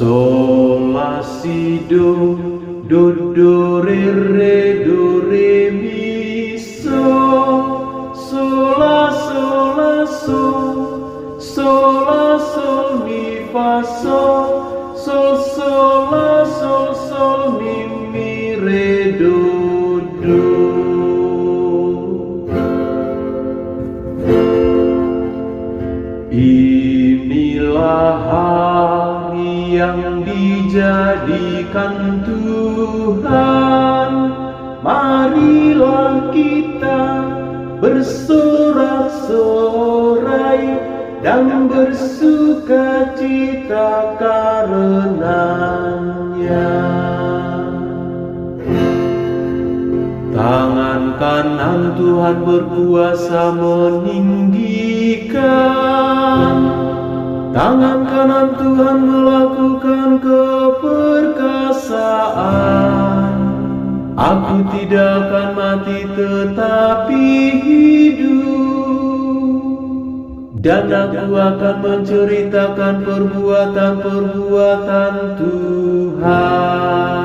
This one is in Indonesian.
Sol la si do, do re re do re mi sol la sol la sol mi fa sol la sol mi re do. Inilah hari yang dijadikan Tuhan, marilah kita bersorak-sorai dan bersukacita karenanya. Tangan kanan Tuhan berkuasa meninggikan, tangan kanan Tuhan melakukan keperkasaan. Aku tidak akan mati tetapi hidup, dan aku akan menceritakan perbuatan-perbuatan Tuhan.